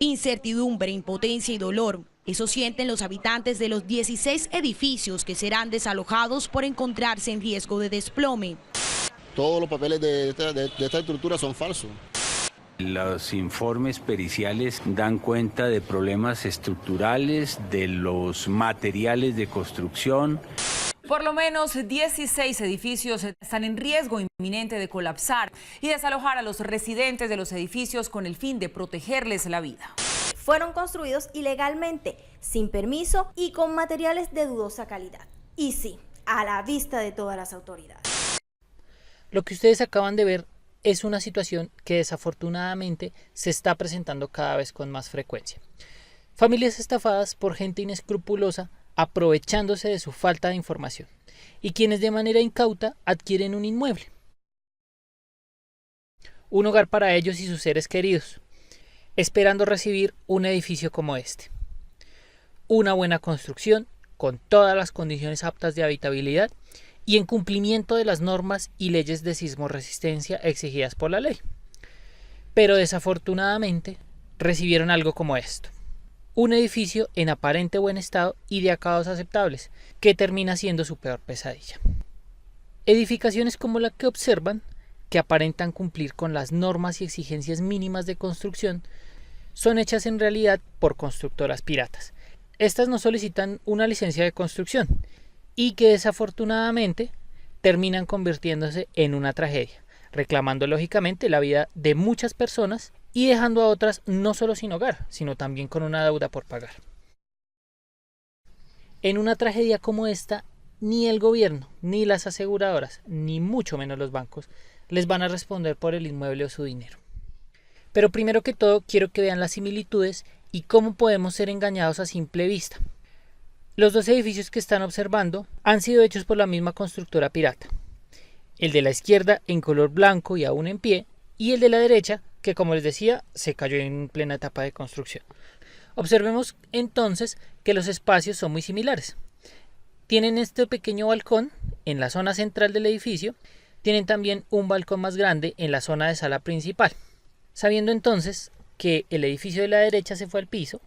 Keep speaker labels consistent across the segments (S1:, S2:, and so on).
S1: Incertidumbre, impotencia y dolor. Eso sienten los habitantes de los 16 edificios que serán desalojados por encontrarse en riesgo de desplome.
S2: Todos los papeles de esta estructura son falsos.
S3: Los informes periciales dan cuenta de problemas estructurales, de los materiales de construcción.
S4: Por lo menos 16 edificios están en riesgo inminente de colapsar y desalojar a los residentes de los edificios con el fin de protegerles la vida.
S5: Fueron construidos ilegalmente, sin permiso y con materiales de dudosa calidad. Y sí, a la vista de todas las autoridades.
S6: Lo que ustedes acaban de ver es una situación que desafortunadamente se está presentando cada vez con más frecuencia. Familias estafadas por gente inescrupulosa aprovechándose de su falta de información y quienes de manera incauta adquieren un inmueble, un hogar para ellos y sus seres queridos, esperando recibir un edificio como este. Una buena construcción con todas las condiciones aptas de habitabilidad y en cumplimiento de las normas y leyes de sismoresistencia exigidas por la ley. Pero desafortunadamente recibieron algo como esto. Un edificio en aparente buen estado y de acabados aceptables, que termina siendo su peor pesadilla. Edificaciones como la que observan, que aparentan cumplir con las normas y exigencias mínimas de construcción, son hechas en realidad por constructoras piratas. Estas no solicitan una licencia de construcción y que desafortunadamente terminan convirtiéndose en una tragedia, reclamando lógicamente la vida de muchas personas y dejando a otras no solo sin hogar, sino también con una deuda por pagar. En una tragedia como esta, ni el gobierno, ni las aseguradoras, ni mucho menos los bancos, les van a responder por el inmueble o su dinero. Pero primero que todo, quiero que vean las similitudes y cómo podemos ser engañados a simple vista. Los dos edificios que están observando han sido hechos por la misma constructora pirata. El de la izquierda en color blanco y aún en pie, y el de la derecha, que como les decía, se cayó en plena etapa de construcción. Observemos entonces que los espacios son muy similares. Tienen este pequeño balcón en la zona central del edificio, tienen también un balcón más grande en la zona de sala principal. Sabiendo entonces que el edificio de la derecha se fue al piso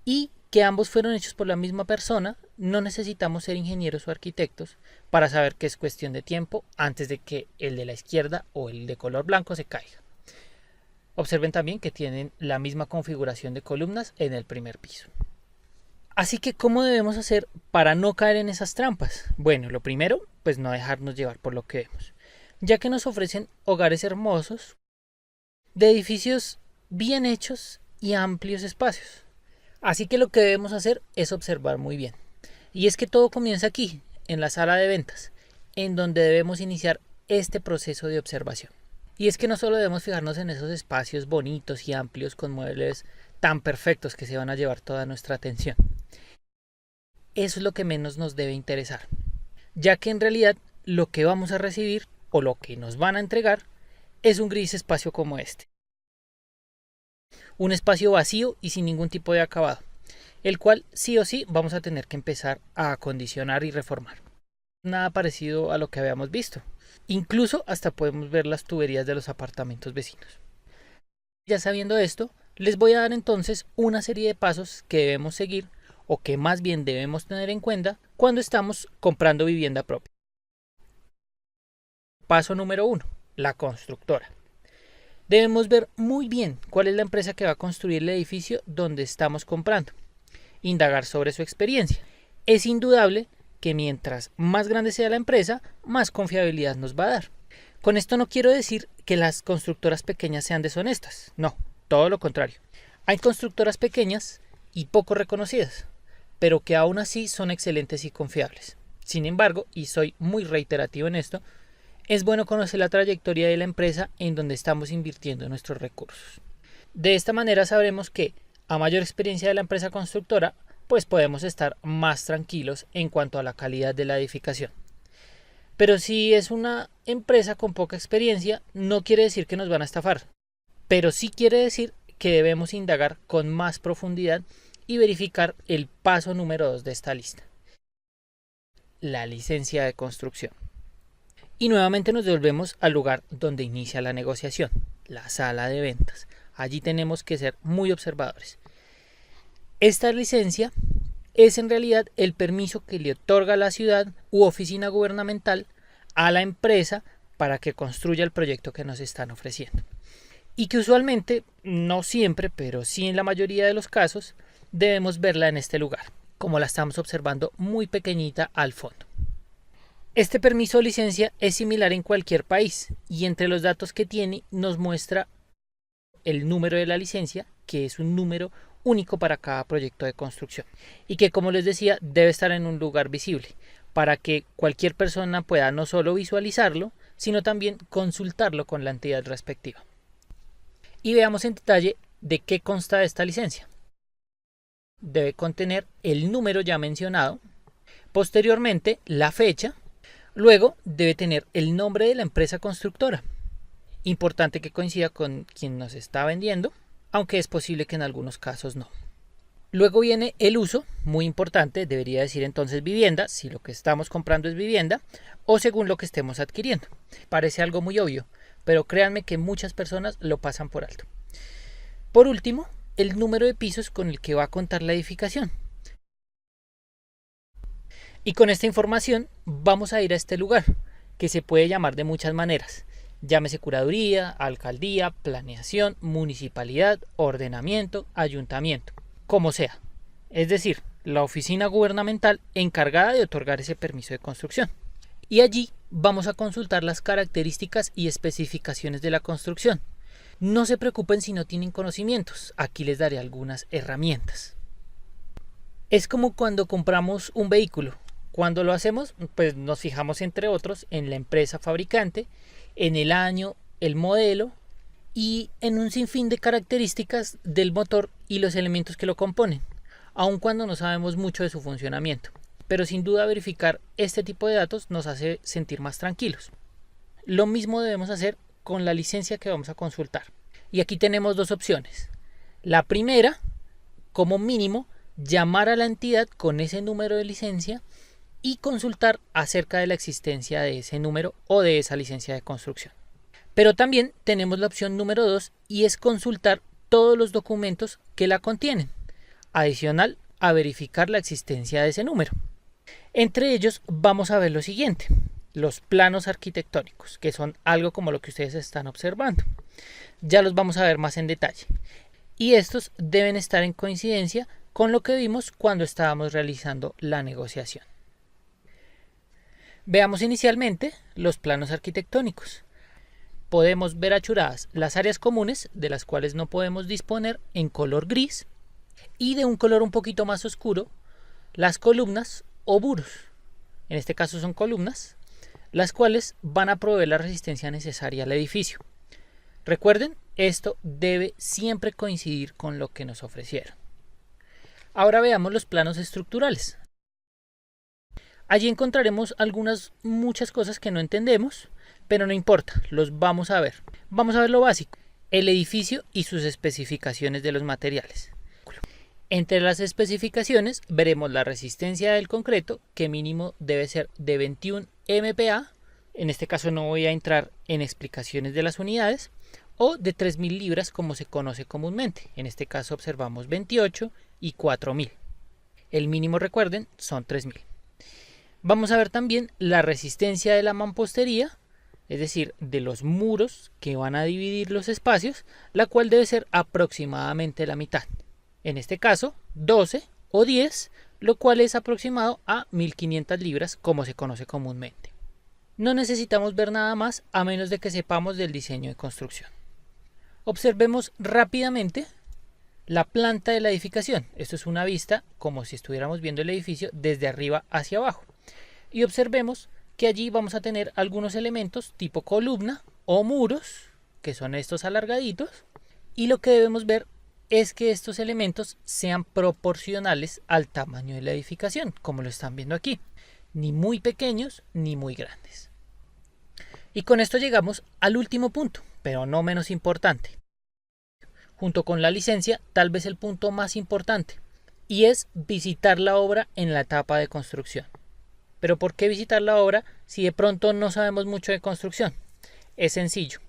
S6: y que ambos fueron hechos por la misma persona, no necesitamos ser ingenieros o arquitectos para saber que es cuestión de tiempo antes de que el de la izquierda o el de color blanco se caiga. Observen también que tienen la misma configuración de columnas en el primer piso. Así que, ¿cómo debemos hacer para no caer en esas trampas? Bueno, lo primero, pues no dejarnos llevar por lo que vemos, ya que nos ofrecen hogares hermosos, de edificios bien hechos y amplios espacios. Así que lo que debemos hacer es observar muy bien. Y es que todo comienza aquí, en la sala de ventas, en donde debemos iniciar este proceso de observación. Y es que no solo debemos fijarnos en esos espacios bonitos y amplios con muebles tan perfectos que se van a llevar toda nuestra atención. Eso es lo que menos nos debe interesar, ya que en realidad lo que vamos a recibir o lo que nos van a entregar es un gris espacio como este. Un espacio vacío y sin ningún tipo de acabado, el cual sí o sí vamos a tener que empezar a acondicionar y reformar. Nada parecido a lo que habíamos visto. Incluso hasta podemos ver las tuberías de los apartamentos vecinos. Ya sabiendo esto, les voy a dar entonces una serie de pasos que debemos seguir o que más bien debemos tener en cuenta cuando estamos comprando vivienda propia. Paso número 1. La constructora. Debemos ver muy bien cuál es la empresa que va a construir el edificio donde estamos comprando. Indagar sobre su experiencia. Es indudable que mientras más grande sea la empresa, más confiabilidad nos va a dar. Con esto no quiero decir que las constructoras pequeñas sean deshonestas. No, todo lo contrario. Hay constructoras pequeñas y poco reconocidas, pero que aún así son excelentes y confiables. Sin embargo, y soy muy reiterativo en esto, es bueno conocer la trayectoria de la empresa en donde estamos invirtiendo nuestros recursos. De esta manera sabremos que, a mayor experiencia de la empresa constructora, pues podemos estar más tranquilos en cuanto a la calidad de la edificación. Pero si es una empresa con poca experiencia, no quiere decir que nos van a estafar, pero sí quiere decir que debemos indagar con más profundidad y verificar el paso número 2 de esta lista: la licencia de construcción. Y nuevamente nos devolvemos al lugar donde inicia la negociación, la sala de ventas, Allí tenemos que ser muy observadores. Esta licencia es en realidad el permiso que le otorga la ciudad u oficina gubernamental a la empresa para que construya el proyecto que nos están ofreciendo. Y que usualmente, no siempre, pero sí en la mayoría de los casos, debemos verla en este lugar, como la estamos observando muy pequeñita al fondo. Este permiso o licencia es similar en cualquier país y entre los datos que tiene nos muestra el número de la licencia, que es un número único para cada proyecto de construcción y que, como les decía, debe estar en un lugar visible para que cualquier persona pueda no solo visualizarlo, sino también consultarlo con la entidad respectiva. Y veamos en detalle de qué consta esta licencia. Debe contener el número ya mencionado, posteriormente la fecha, luego debe tener el nombre de la empresa constructora, importante que coincida con quien nos está vendiendo, aunque es posible que en algunos casos no. Luego viene el uso, muy importante, debería decir entonces vivienda, si lo que estamos comprando es vivienda, o según lo que estemos adquiriendo. Parece algo muy obvio, pero créanme que muchas personas lo pasan por alto. Por último, el número de pisos con el que va a contar la edificación. Y con esta información vamos a ir a este lugar, que se puede llamar de muchas maneras. Llámese curaduría, alcaldía, planeación, municipalidad, ordenamiento, ayuntamiento, como sea. Es decir, la oficina gubernamental encargada de otorgar ese permiso de construcción. Y allí vamos a consultar las características y especificaciones de la construcción. No se preocupen si no tienen conocimientos, aquí les daré algunas herramientas. Es como cuando compramos un vehículo. Cuando lo hacemos, pues nos fijamos entre otros en la empresa fabricante, en el año, el modelo y en un sinfín de características del motor y los elementos que lo componen, aun cuando no sabemos mucho de su funcionamiento. Pero sin duda verificar este tipo de datos nos hace sentir más tranquilos. Lo mismo debemos hacer con la licencia que vamos a consultar. Y aquí tenemos dos opciones. La primera, como mínimo, llamar a la entidad con ese número de licencia y consultar acerca de la existencia de ese número o de esa licencia de construcción. Pero también tenemos la opción número 2 y es consultar todos los documentos que la contienen, adicional a verificar la existencia de ese número. Entre ellos vamos a ver lo siguiente: los planos arquitectónicos, que son algo como lo que ustedes están observando. Ya los vamos a ver más en detalle. Y estos deben estar en coincidencia con lo que vimos cuando estábamos realizando la negociación. Veamos inicialmente los planos arquitectónicos. Podemos ver achuradas las áreas comunes, de las cuales no podemos disponer, en color gris, y de un color un poquito más oscuro, las columnas o muros. En este caso son columnas, las cuales van a proveer la resistencia necesaria al edificio. Recuerden, esto debe siempre coincidir con lo que nos ofrecieron. Ahora veamos los planos estructurales. Allí encontraremos muchas cosas que no entendemos, pero no importa, los vamos a ver. Vamos a ver lo básico, el edificio y sus especificaciones de los materiales. Entre las especificaciones veremos la resistencia del concreto, que mínimo debe ser de 21 MPa, en este caso no voy a entrar en explicaciones de las unidades, o de 3.000 libras como se conoce comúnmente. En este caso observamos 28 y 4.000. El mínimo, recuerden, son 3.000. Vamos a ver también la resistencia de la mampostería, es decir, de los muros que van a dividir los espacios, la cual debe ser aproximadamente la mitad. En este caso, 12 o 10, lo cual es aproximado a 1.500 libras, como se conoce comúnmente. No necesitamos ver nada más a menos de que sepamos del diseño de construcción. Observemos rápidamente la planta de la edificación. Esto es una vista como si estuviéramos viendo el edificio desde arriba hacia abajo. Y observemos que allí vamos a tener algunos elementos tipo columna o muros, que son estos alargaditos, y lo que debemos ver es que estos elementos sean proporcionales al tamaño de la edificación, como lo están viendo aquí, ni muy pequeños ni muy grandes. Y con esto llegamos al último punto, pero no menos importante. Junto con la licencia, tal vez el punto más importante, y es visitar la obra en la etapa de construcción. Pero ¿por qué visitar la obra si de pronto no sabemos mucho de construcción? Es sencillo,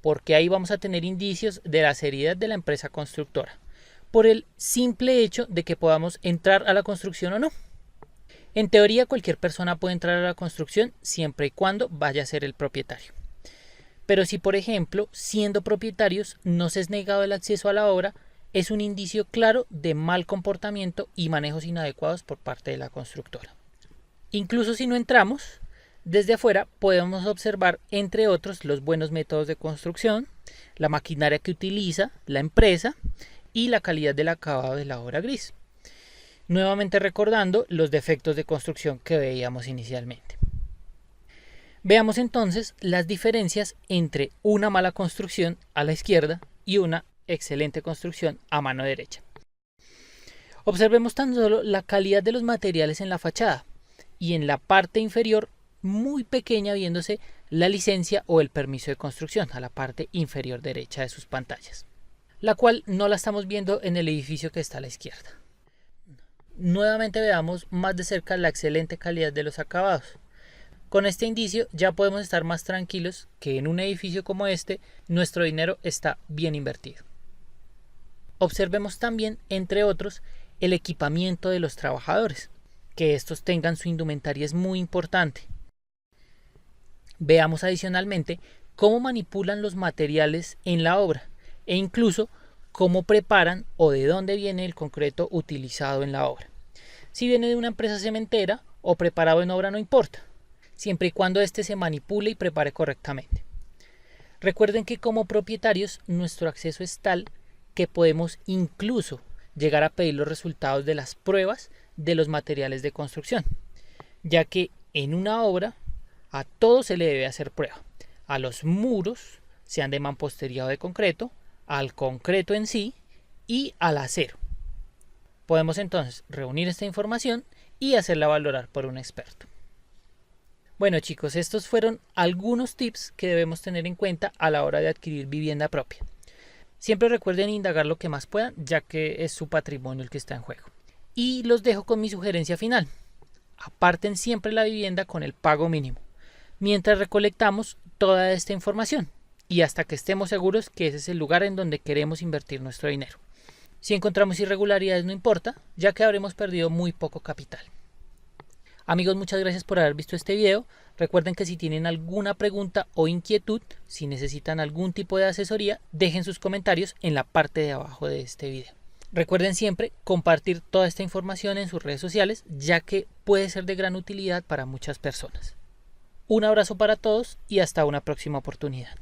S6: porque ahí vamos a tener indicios de la seriedad de la empresa constructora, por el simple hecho de que podamos entrar a la construcción o no. En teoría, cualquier persona puede entrar a la construcción siempre y cuando vaya a ser el propietario. Pero si, por ejemplo, siendo propietarios nos es negado el acceso a la obra, es un indicio claro de mal comportamiento y manejos inadecuados por parte de la constructora. Incluso si no entramos, desde afuera podemos observar, entre otros, los buenos métodos de construcción, la maquinaria que utiliza la empresa y la calidad del acabado de la obra gris. Nuevamente recordando los defectos de construcción que veíamos inicialmente. Veamos entonces las diferencias entre una mala construcción a la izquierda y una excelente construcción a mano derecha. Observemos tan solo la calidad de los materiales en la fachada y en la parte inferior muy pequeña viéndose la licencia o el permiso de construcción a la parte inferior derecha de sus pantallas, la cual no la estamos viendo en el edificio que está a la izquierda. Nuevamente veamos más de cerca la excelente calidad de los acabados. Con este indicio ya podemos estar más tranquilos que en un edificio como este nuestro dinero está bien invertido. Observemos también, entre otros, el equipamiento de los trabajadores. Que estos tengan su indumentaria es muy importante. Veamos adicionalmente cómo manipulan los materiales en la obra e incluso cómo preparan o de dónde viene el concreto utilizado en la obra. Si viene de una empresa cementera o preparado en obra no importa, siempre y cuando éste se manipule y prepare correctamente. Recuerden que como propietarios nuestro acceso es tal que podemos incluso llegar a pedir los resultados de las pruebas de los materiales de construcción, ya que en una obra a todo se le debe hacer prueba, a los muros, sean de mampostería o de concreto, al concreto en sí y al acero. Podemos entonces reunir esta información y hacerla valorar por un experto. Bueno chicos, estos fueron algunos tips que debemos tener en cuenta a la hora de adquirir vivienda propia. Siempre recuerden indagar lo que más puedan, ya que es su patrimonio el que está en juego. Y los dejo con mi sugerencia final. Aparten siempre la vivienda con el pago mínimo, mientras recolectamos toda esta información y hasta que estemos seguros que ese es el lugar en donde queremos invertir nuestro dinero. Si encontramos irregularidades no importa, ya que habremos perdido muy poco capital. Amigos, muchas gracias por haber visto este video. Recuerden que si tienen alguna pregunta o inquietud, si necesitan algún tipo de asesoría, dejen sus comentarios en la parte de abajo de este video. Recuerden siempre compartir toda esta información en sus redes sociales, ya que puede ser de gran utilidad para muchas personas. Un abrazo para todos y hasta una próxima oportunidad.